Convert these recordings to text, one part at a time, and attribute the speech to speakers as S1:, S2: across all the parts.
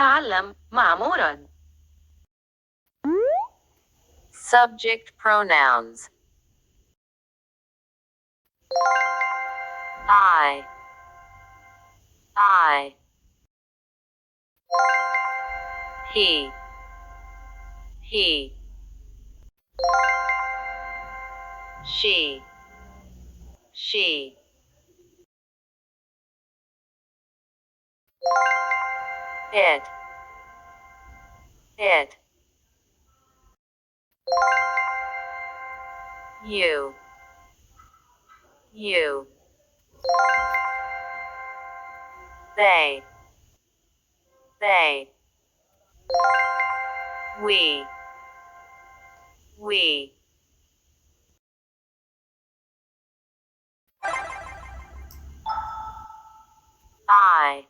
S1: تعلم مع مراد.
S2: Subject pronouns. I. He. She. It. You. They. We. I.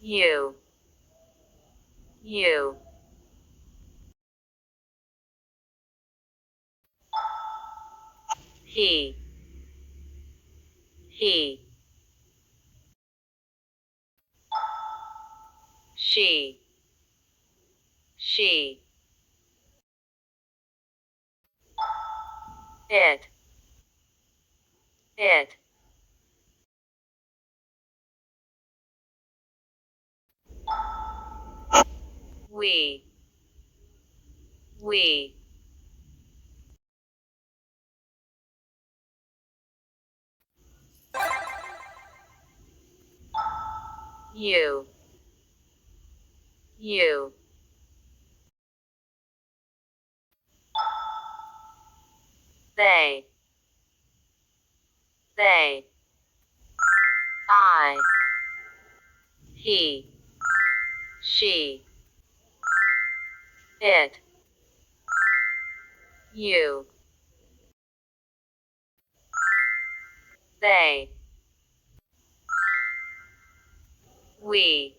S2: You. He. She. It. We. You. They. I. He. She. It. You. They. We.